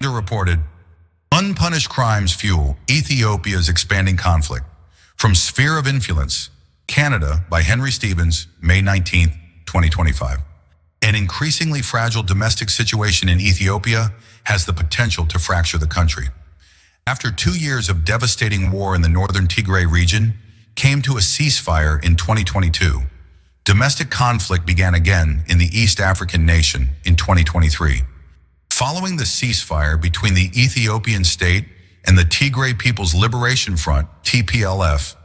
Underreported. Unpunished crimes fuel Ethiopia's expanding conflict. From Sphere of Influence, Canada, by Henry Stevens, May 19, 2025. An increasingly fragile domestic situation in Ethiopia has the potential to fracture the country. After 2 years of devastating war in the northern Tigray region came to a ceasefire in 2022, domestic conflict began again in the East African nation in 2023. Following the ceasefire between the Ethiopian state and the Tigray People's Liberation Front, TPLF,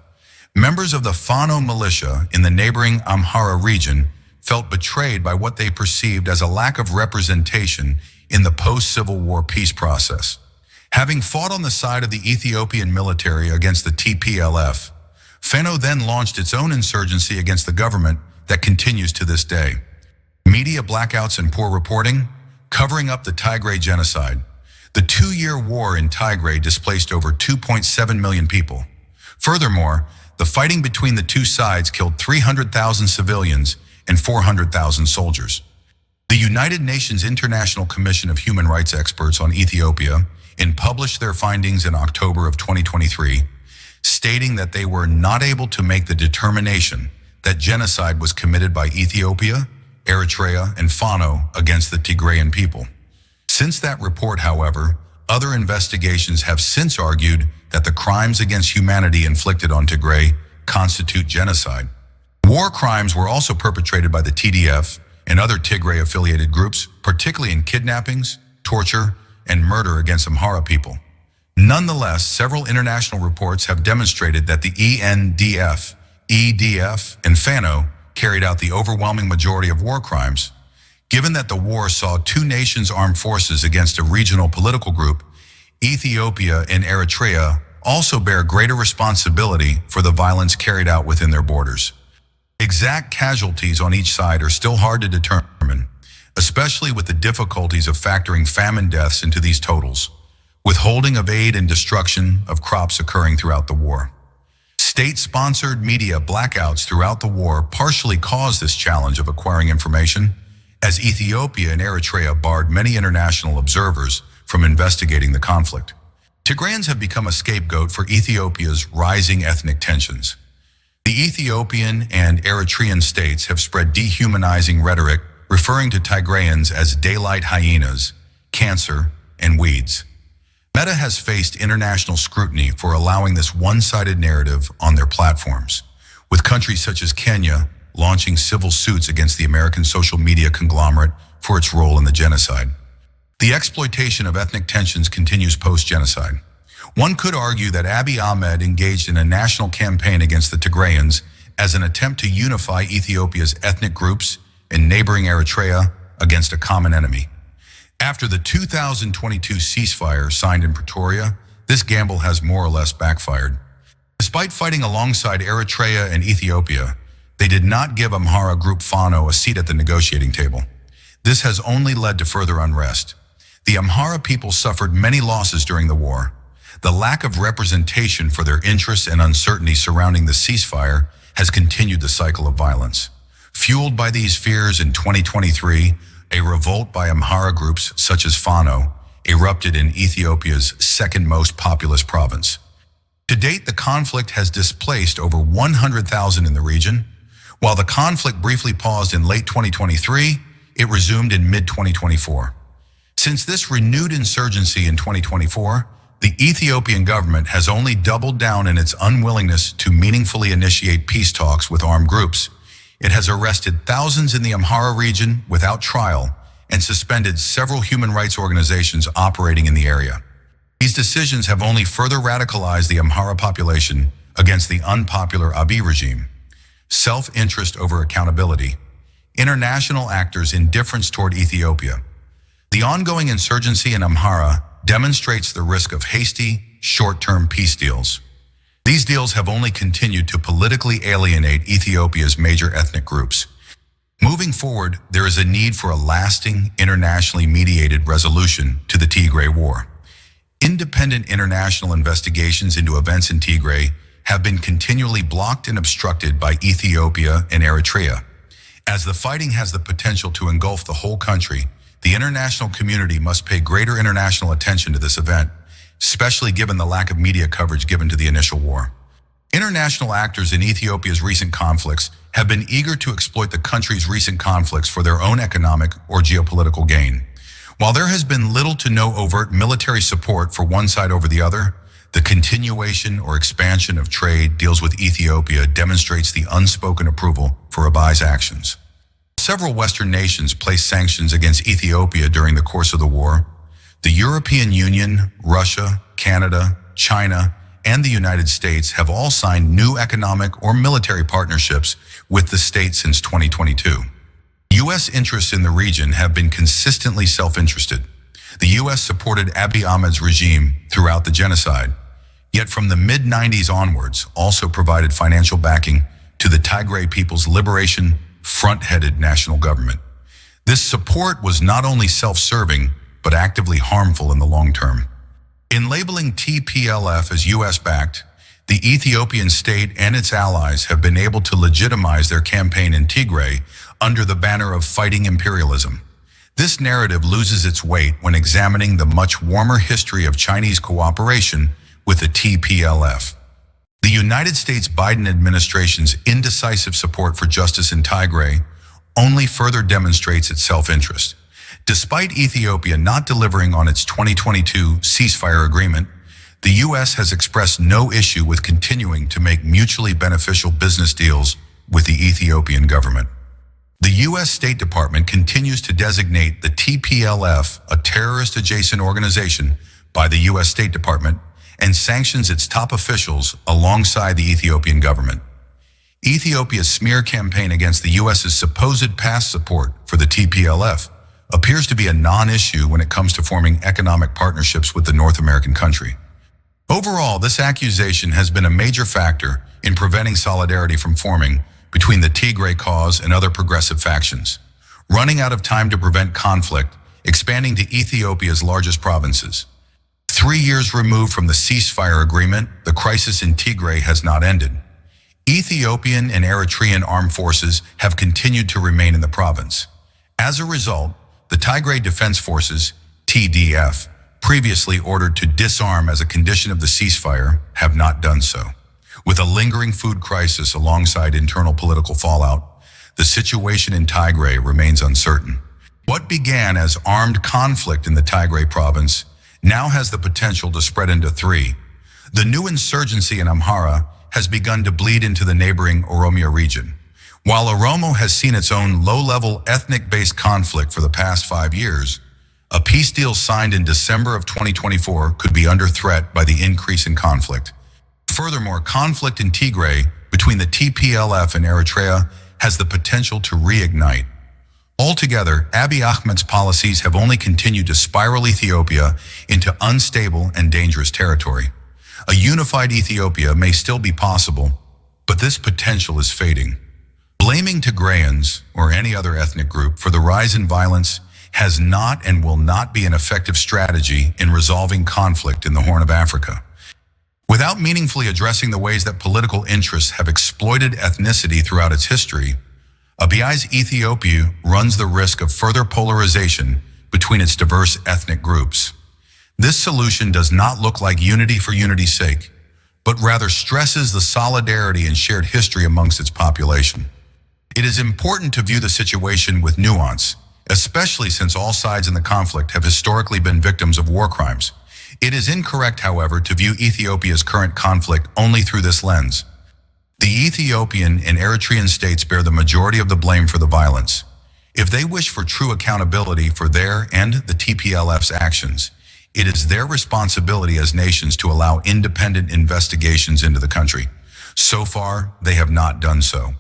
members of the Fano militia in the neighbouring Amhara region felt betrayed by what they perceived as a lack of representation in the post-Civil War peace process. Having fought on the side of the Ethiopian military against the TPLF, Fano then launched its own insurgency against the government that continues to this day. Media blackouts and poor reporting, covering up the Tigray genocide. The 2-year war in Tigray displaced over 2.7 million people. Furthermore, the fighting between the two sides killed 300,000 civilians and 400,000 soldiers. The United Nations International Commission of Human Rights Experts on Ethiopia published their findings in October of 2023, stating that they were not able to make the determination that genocide was committed by Ethiopia, Eritrea, and Fano against the Tigrayan people. Since that report, however, other investigations have since argued that the crimes against humanity inflicted on Tigray constitute genocide. War crimes were also perpetrated by the TDF and other Tigray-affiliated groups, particularly in kidnappings, torture, and murder against Amhara people. Nonetheless, several international reports have demonstrated that the ENDF, EDF, and Fano carried out the overwhelming majority of war crimes. Given that the war saw two nations' armed forces against a regional political group, Ethiopia and Eritrea also bear greater responsibility for the violence carried out within their borders. Exact casualties on each side are still hard to determine, especially with the difficulties of factoring famine deaths into these totals, withholding of aid and destruction of crops occurring throughout the war. State-sponsored media blackouts throughout the war partially caused this challenge of acquiring information, as Ethiopia and Eritrea barred many international observers from investigating the conflict. Tigrayans have become a scapegoat for Ethiopia's rising ethnic tensions. The Ethiopian and Eritrean states have spread dehumanizing rhetoric referring to Tigrayans as daylight hyenas, cancer, and weeds. Meta has faced international scrutiny for allowing this one-sided narrative on their platforms, with countries such as Kenya launching civil suits against the American social media conglomerate for its role in the genocide. The exploitation of ethnic tensions continues post-genocide. One could argue that Abiy Ahmed engaged in a national campaign against the Tigrayans as an attempt to unify Ethiopia's ethnic groups and neighboring Eritrea against a common enemy. After the 2022 ceasefire signed in Pretoria, this gamble has more or less backfired. Despite fighting alongside Eritrea and Ethiopia, they did not give Amhara group Fano a seat at the negotiating table. This has only led to further unrest. The Amhara people suffered many losses during the war. The lack of representation for their interests and uncertainty surrounding the ceasefire has continued the cycle of violence. Fueled by these fears, in 2023, a revolt by Amhara groups such as Fano erupted in Ethiopia's second most populous province. To date, the conflict has displaced over 100,000 in the region. While the conflict briefly paused in late 2023, it resumed in mid-2024. Since this renewed insurgency in 2024, the Ethiopian government has only doubled down in its unwillingness to meaningfully initiate peace talks with armed groups. It has arrested thousands in the Amhara region without trial and suspended several human rights organizations operating in the area. These decisions have only further radicalized the Amhara population against the unpopular Abiy regime. Self-interest over accountability, international actors' indifference toward Ethiopia. The ongoing insurgency in Amhara demonstrates the risk of hasty, short-term peace deals. These deals have only continued to politically alienate Ethiopia's major ethnic groups. Moving forward, there is a need for a lasting, internationally mediated resolution to the Tigray War. Independent international investigations into events in Tigray have been continually blocked and obstructed by Ethiopia and Eritrea. As the fighting has the potential to engulf the whole country, The international community must pay greater international attention to this event, especially given the lack of media coverage given to the initial war. International actors in Ethiopia's recent conflicts have been eager to exploit the country's recent conflicts for their own economic or geopolitical gain. While there has been little to no overt military support for one side over the other, the continuation or expansion of trade deals with Ethiopia demonstrates the unspoken approval for Abiy's actions. Several Western nations placed sanctions against Ethiopia during the course of the war. The European Union, Russia, Canada, China, and the United States have all signed new economic or military partnerships with the state since 2022. U.S. interests in the region have been consistently self-interested. The U.S. supported Abiy Ahmed's regime throughout the genocide, yet from the mid-90s onwards also provided financial backing to the Tigray People's Liberation Front-headed national government. This support was not only self-serving, but actively harmful in the long term. In labeling TPLF as US-backed, the Ethiopian state and its allies have been able to legitimize their campaign in Tigray under the banner of fighting imperialism. This narrative loses its weight when examining the much warmer history of Chinese cooperation with the TPLF. The United States Biden administration's indecisive support for justice in Tigray only further demonstrates its self-interest. Despite Ethiopia not delivering on its 2022 ceasefire agreement, the U.S. has expressed no issue with continuing to make mutually beneficial business deals with the Ethiopian government. The U.S. State Department continues to designate the TPLF a terrorist-adjacent organization by the U.S. State Department and sanctions its top officials alongside the Ethiopian government. Ethiopia's smear campaign against the U.S.'s supposed past support for the TPLF appears to be a non-issue when it comes to forming economic partnerships with the North American country. Overall, this accusation has been a major factor in preventing solidarity from forming between the Tigray cause and other progressive factions. Running out of time to prevent conflict, expanding to Ethiopia's largest provinces. 3 years removed from the ceasefire agreement, the crisis in Tigray has not ended. Ethiopian and Eritrean armed forces have continued to remain in the province. As a result, the Tigray Defense Forces, TDF, previously ordered to disarm as a condition of the ceasefire, have not done so. With a lingering food crisis alongside internal political fallout, the situation in Tigray remains uncertain. What began as armed conflict in the Tigray province now has the potential to spread into 3. The new insurgency in Amhara has begun to bleed into the neighbouring Oromo region. While Oromo has seen its own low-level ethnic-based conflict for the past 5 years, a peace deal signed in December of 2024 could be under threat by the increase in conflict. Furthermore, conflict in Tigray between the TPLF and Eritrea has the potential to reignite. Altogether, Abiy Ahmed's policies have only continued to spiral Ethiopia into unstable and dangerous territory. A unified Ethiopia may still be possible, but this potential is fading. Blaming Tigrayans, or any other ethnic group, for the rise in violence has not and will not be an effective strategy in resolving conflict in the Horn of Africa. Without meaningfully addressing the ways that political interests have exploited ethnicity throughout its history, Abiy's Ethiopia runs the risk of further polarization between its diverse ethnic groups. This solution does not look like unity for unity's sake, but rather stresses the solidarity and shared history amongst its population. It is important to view the situation with nuance, especially since all sides in the conflict have historically been victims of war crimes. It is incorrect, however, to view Ethiopia's current conflict only through this lens. The Ethiopian and Eritrean states bear the majority of the blame for the violence. If they wish for true accountability for their and the TPLF's actions, it is their responsibility as nations to allow independent investigations into the country. So far, they have not done so.